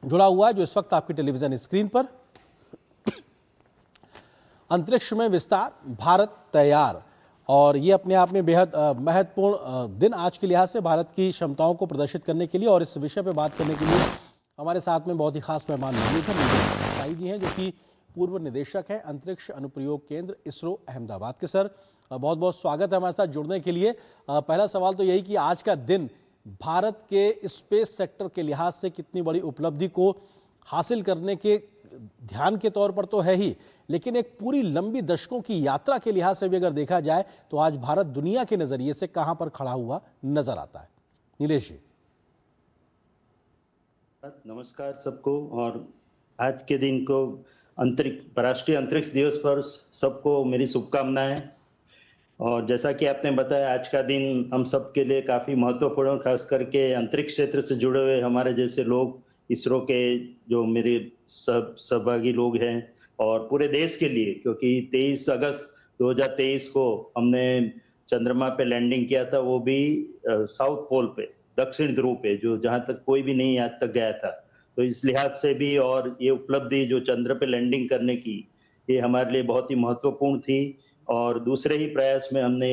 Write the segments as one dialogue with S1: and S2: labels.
S1: जुड़ा हुआ है, जो इस वक्त आपकी टेलीविजन स्क्रीन पर। अंतरिक्ष में विस्तार, भारत तैयार। और ये अपने आप में बेहद महत्वपूर्ण दिन आज के लिहाज से भारत की क्षमताओं को प्रदर्शित करने के लिए। और इस विषय पर बात करने के लिए हमारे साथ में बहुत ही खास मेहमान मौजूद हैं। साई जी हैं, जो कि पूर्व निदेशक हैं अंतरिक्ष अनुप्रयोग केंद्र इसरो अहमदाबाद के। सर, बहुत बहुत स्वागत है हमारे साथ जुड़ने के लिए। पहला सवाल तो यही कि आज का दिन भारत के स्पेस सेक्टर के लिहाज से कितनी बड़ी उपलब्धि को हासिल करने के ध्यान के तौर पर तो है ही, लेकिन एक पूरी लंबी दशकों की यात्रा के लिहाज से भी अगर देखा जाए तो आज भारत दुनिया के नजरिए से कहां पर खड़ा हुआ नजर आता है? नीलेश जी।
S2: नमस्कार सबको। और आज के दिन को राष्ट्रीय अंतरिक्ष दिवस पर सबको मेरी शुभकामनाएं। और जैसा कि आपने बताया, आज का दिन हम सब के लिए काफ़ी महत्वपूर्ण, खास करके अंतरिक्ष क्षेत्र से जुड़े हुए हमारे जैसे लोग, इसरो के जो मेरे सब सहभागी लोग हैं, और पूरे देश के लिए, क्योंकि 23 अगस्त 2023 को हमने चंद्रमा पे लैंडिंग किया था, वो भी साउथ पोल पे, दक्षिण ध्रुव पे, जो जहाँ तक कोई भी नहीं आज तक गया था। तो इस लिहाज से भी, और ये उपलब्धि जो चंद्र पे लैंडिंग करने की, ये हमारे लिए बहुत ही महत्वपूर्ण थी। और दूसरे ही प्रयास में हमने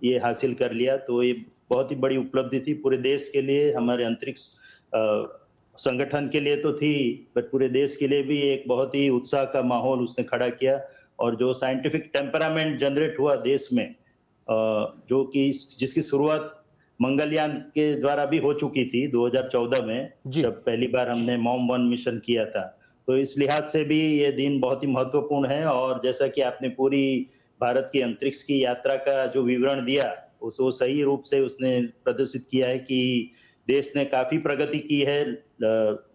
S2: ये हासिल कर लिया, तो ये बहुत ही बड़ी उपलब्धि थी पूरे देश के लिए, हमारे अंतरिक्ष संगठन के लिए तो थी, बट पूरे देश के लिए भी एक बहुत ही उत्साह का माहौल उसने खड़ा किया। और जो साइंटिफिक टेम्परामेंट जनरेट हुआ देश में, जो कि जिसकी शुरुआत मंगलयान के द्वारा भी हो चुकी थी 2014 में, जब पहली बार हमने MOM-1 मिशन किया था। तो इस लिहाज से भी ये दिन बहुत ही महत्वपूर्ण है। और जैसा कि आपने पूरी भारत की अंतरिक्ष की यात्रा का जो विवरण दिया, उसको सही रूप से उसने प्रदर्शित किया है कि देश ने काफी प्रगति की है।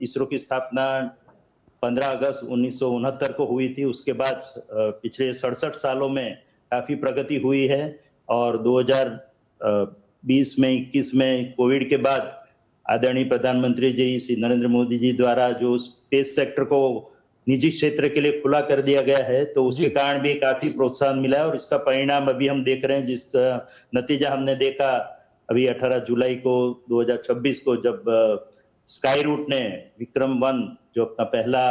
S2: इसरो की स्थापना 15 अगस्त 1969 को हुई थी। उसके बाद पिछले 67 सालों में काफी प्रगति हुई है। और 2020 में 21 में कोविड के बाद आदरणीय प्रधानमंत्री जी श्री नरेंद्र मोदी जी द्वारा जो स्पेस सेक्टर को निजी क्षेत्र के लिए खुला कर दिया गया है, तो उसके कारण भी काफी प्रोत्साहन मिला है। और इसका परिणाम अभी हम देख रहे हैं, जिसका नतीजा हमने देखा अभी 18 जुलाई को 2026 को, जब स्काई रूट ने विक्रम-1, जो अपना पहला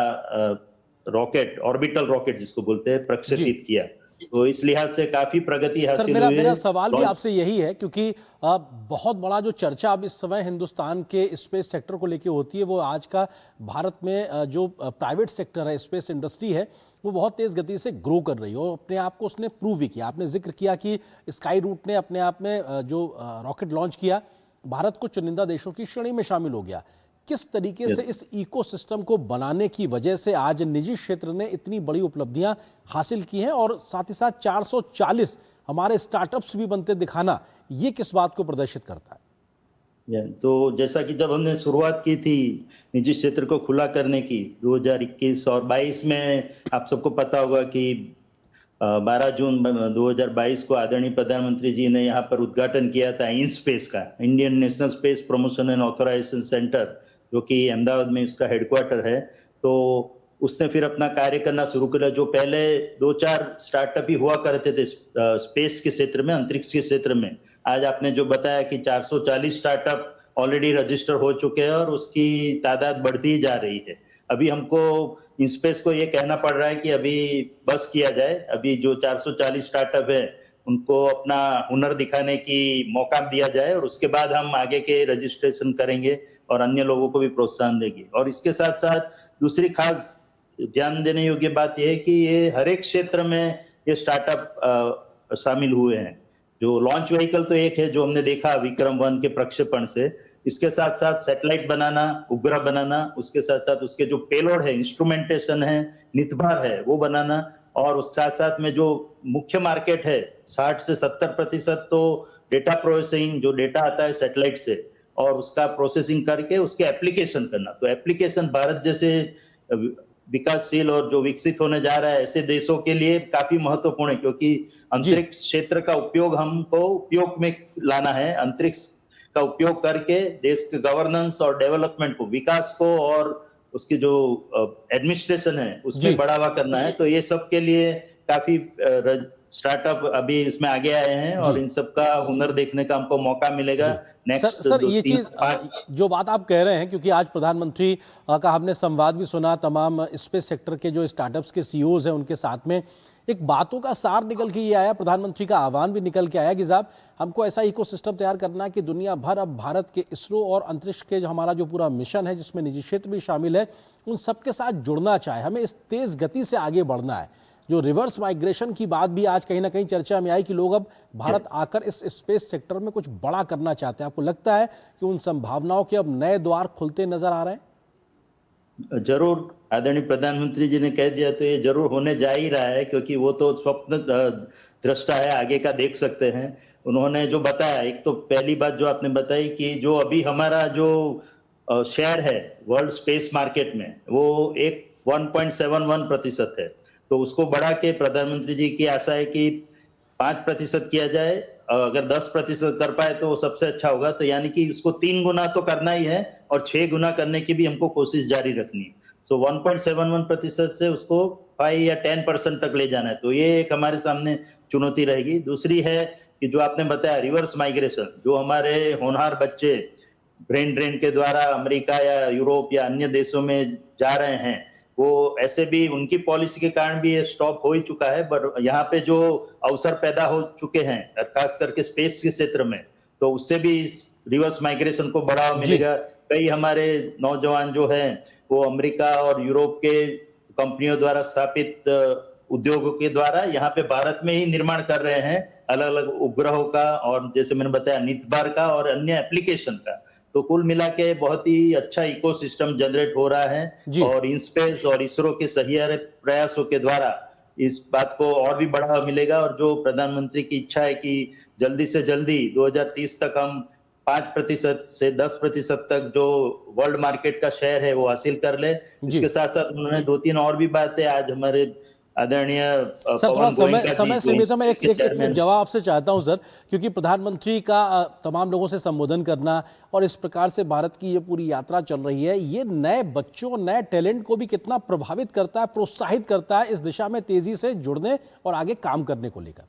S2: रॉकेट, ऑर्बिटल रॉकेट जिसको बोलते हैं, प्रक्षेपित किया। तो इस लिहाज से काफी प्रगति हासिल हुई है।
S1: मेरा सवाल भी आपसे यही है, क्योंकि बहुत बड़ा जो चर्चा अब इस समय हिंदुस्तान के स्पेस सेक्टर को लेकर होती है, वो आज का भारत में जो प्राइवेट सेक्टर है, स्पेस इंडस्ट्री है, वो बहुत तेज गति से ग्रो कर रही है और अपने आप को उसने प्रूव भी किया। आपने जिक्र किया कि स्काई रूट ने अपने आप में जो रॉकेट लॉन्च किया, भारत को चुनिंदा देशों की श्रेणी में शामिल हो गया। किस तरीके से इस इकोसिस्टम को बनाने की वजह से आज निजी क्षेत्र ने इतनी बड़ी उपलब्धियां हासिल की हैं, और साथ ही साथ 440 हमारे स्टार्टअप्स भी बनते दिखाना, ये किस बात को प्रदर्शित करता है?
S2: तो जैसा कि जब हमने शुरुआत की थी निजी क्षेत्र को खुला करने की 2021 और 22 में, आप सबको पता होगा कि 12 जून 2022 को आदरणीय प्रधानमंत्री जी ने यहाँ पर उद्घाटन किया था INSPACe का, Indian National Space Promotion and Authorisation Centre, जो कि अहमदाबाद में इसका हेडक्वार्टर है। तो उसने फिर अपना कार्य करना शुरू किया। जो पहले 2-4 स्टार्टअप ही हुआ करते थे स्पेस के क्षेत्र में, अंतरिक्ष के क्षेत्र में, आज आपने जो बताया कि 440 स्टार्टअप ऑलरेडी रजिस्टर हो चुके हैं और उसकी तादाद बढ़ती ही जा रही है। अभी हमको INSPACe को ये कहना पड़ रहा है कि अभी बस किया जाए, अभी जो 440 स्टार्टअप है उनको अपना हुनर दिखाने की मौका दिया जाए, और उसके बाद हम आगे के रजिस्ट्रेशन करेंगे और अन्य लोगों को भी प्रोत्साहन देंगे। और इसके साथ साथ दूसरी खास ध्यान देने योग्य बात यह है कि ये हर एक क्षेत्र में ये स्टार्टअप शामिल हुए हैं। जो लॉन्च व्हीकल तो एक है जो हमने देखा विक्रम-1 के प्रक्षेपण से, इसके साथ साथ सैटेलाइट बनाना, उपग्रह बनाना, उसके साथ साथ उसके जो पेलोड है, इंस्ट्रूमेंटेशन है, नितंबार है, वो बनाना, और उस साथ साथ में जो मुख्य मार्केट है 60 से 70% तो डेटा प्रोसेसिंग, जो डेटा आता है सैटेलाइट से, और उसका प्रोसेसिंग करके उसके एप्लीकेशन करना। तो एप्लीकेशन भारत जैसे विकासशील और जो विकसित होने जा रहा है ऐसे देशों के लिए काफी महत्वपूर्ण है, क्योंकि अंतरिक्ष क्षेत्र का उपयोग हमको उपयोग में लाना है। अंतरिक्ष का उपयोग करके देश के गवर्नेंस और डेवलपमेंट को, विकास को, और उसकी जो एडमिनिस्ट्रेशन है उसमें बढ़ावा करना है। तो ये सब के लिए काफी स्टार्टअप अभी इसमें आगे आए हैं और
S1: जी
S2: इन सब का हुनर देखने का हमको मौका मिलेगा
S1: जी
S2: नेक्स्ट
S1: सर,
S2: दो
S1: ये
S2: तीन
S1: चीज
S2: पाँच।
S1: जो बात आप कह रहे हैं, क्योंकि आज प्रधानमंत्री का हमने संवाद भी सुना तमाम स्पेस सेक्टर के जो स्टार्टअप्स के सीईओज हैं उनके साथ में, एक बातों का सार निकल के ये आया, प्रधानमंत्री का आह्वान भी निकल के आया कि साहब हमको ऐसा इकोसिस्टम तैयार करना है कि दुनिया भर अब भारत के इसरो और अंतरिक्ष के जो हमारा जो पूरा मिशन है जिसमें निजी क्षेत्र भी शामिल है उन सबके साथ जुड़ना चाहे, हमें इस तेज गति से आगे बढ़ना है। जो रिवर्स माइग्रेशन की बात भी आज कहीं ना कहीं चर्चा में आई कि लोग अब भारत आकर इस स्पेस सेक्टर में कुछ बड़ा करना चाहते हैं। आपको लगता है कि उन संभावनाओं के अब नए द्वार खुलते नजर आ रहे हैं?
S2: जरूर, आदरणीय प्रधानमंत्री जी ने कह दिया तो ये जरूर होने जा ही रहा है, क्योंकि वो तो स्वप्न दृष्टा है, आगे का देख सकते हैं। उन्होंने जो बताया, एक तो पहली बात जो आपने बताई कि जो अभी हमारा जो शेयर है वर्ल्ड स्पेस मार्केट में वो एक 1.71% है, तो उसको बढ़ा के प्रधानमंत्री जी की आशा है कि 5% किया जाए। अगर 10% कर पाए तो सबसे अच्छा होगा, तो यानी कि उसको 3 गुना तो करना ही है और 6 गुना करने की भी हमको कोशिश जारी रखनी है। सो 1.71% से उसको 5 या 10% तक ले जाना है, तो ये एक हमारे सामने चुनौती रहेगी। दूसरी है कि जो आपने बताया रिवर्स माइग्रेशन, जो हमारे होनहार बच्चे ब्रेन ड्रेन के द्वारा अमेरिका या यूरोप या अन्य देशों में जा रहे हैं, वो ऐसे भी उनकी पॉलिसी के कारण भी ये स्टॉप हो ही चुका है, बट यहाँ पे जो अवसर पैदा हो चुके हैं खास करके स्पेस के क्षेत्र में, तो उससे भी इस रिवर्स माइग्रेशन को बढ़ावा
S1: जी
S2: मिलेगा। कई हमारे नौजवान जो हैं वो अमेरिका और यूरोप के कंपनियों द्वारा स्थापित उद्योगों के द्वारा यहाँ पे भारत में ही निर्माण कर रहे हैं अलग अलग उपग्रहों का, और जैसे मैंने बताया नितबार का और अन्य एप्लीकेशन का। तो कुल मिला के बहुत ही अच्छा इकोसिस्टम जनरेट हो रहा है
S1: जी
S2: और इंस्पेस और इसरो के सहियारे प्रयासों के द्वारा इस बात को और भी बढ़ावा मिलेगा। और जो प्रधानमंत्री की इच्छा है कि जल्दी से जल्दी 2030 तक हम 5% से 10% तक जो वर्ल्ड मार्केट का शेयर है वो हासिल कर ले।
S1: जी
S2: इसके साथ साथ उन्होंने 2-3 और भी बातें आज हमारे आदरणीय
S1: सर, थोड़ा
S2: पवन
S1: समय
S2: गोयनका जी
S1: समय
S2: जो
S1: सीमित है, मैं
S2: इसके
S1: एक
S2: चेयरमैन।
S1: जवाब आपसे चाहता हूं सर, क्योंकि प्रधानमंत्री का तमाम लोगों से संबोधन करना और इस प्रकार से भारत की ये पूरी यात्रा चल रही है, ये नए बच्चों नए टैलेंट को भी कितना प्रभावित करता है, प्रोत्साहित करता है इस दिशा में तेजी से जुड़ने और आगे काम करने को लेकर?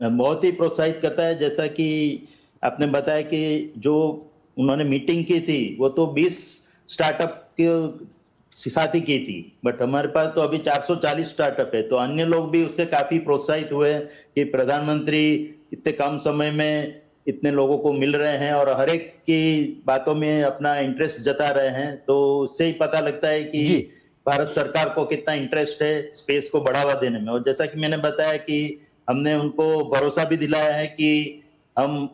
S2: बहुत ही प्रोत्साहित करता है। जैसा कि आपने बताया कि जो उन्होंने मीटिंग की थी वो तो 20 स्टार्टअप के साथ ही की थी, बट हमारे पास तो अभी 440 स्टार्टअप है, तो अन्य लोग भी उससे काफी प्रोत्साहित हुए कि प्रधानमंत्री इतने कम समय में इतने लोगों को मिल रहे हैं और हर एक की बातों में अपना इंटरेस्ट जता रहे हैं। तो उससे ही पता लगता है कि
S1: जी
S2: भारत सरकार को कितना इंटरेस्ट है स्पेस को बढ़ावा देने में। और जैसा कि मैंने बताया कि हमने उनको भरोसा भी दिलाया है कि हम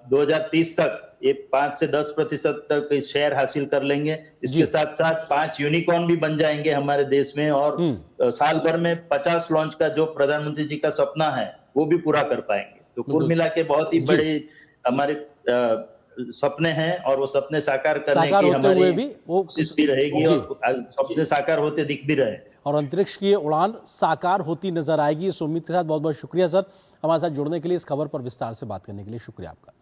S2: 2030 तक ये 5 से 10% तक शेयर हासिल कर लेंगे। इसके
S1: जी
S2: साथ साथ 5 यूनिकॉर्न भी बन जाएंगे हमारे देश में, और साल भर में 50 लॉन्च का जो प्रधानमंत्री जी का सपना है वो भी पूरा कर पाएंगे। तो कुल
S1: बिल्कुल
S2: मिला के बहुत ही
S1: जी
S2: बड़े हमारे सपने हैं और वो सपने साकार करने
S1: साकार
S2: की
S1: होते
S2: हमारी
S1: हुए भी वो
S2: कोशिश भी रहेगी
S1: जी
S2: और सपने साकार होते दिख भी रहे।
S1: और अंतरिक्ष की ये उड़ान साकार होती नजर आएगी, इस उम्मीद के साथ बहुत बहुत शुक्रिया सर, हमारे साथ जुड़ने के लिए, इस खबर पर विस्तार से बात करने के लिए शुक्रिया आपका।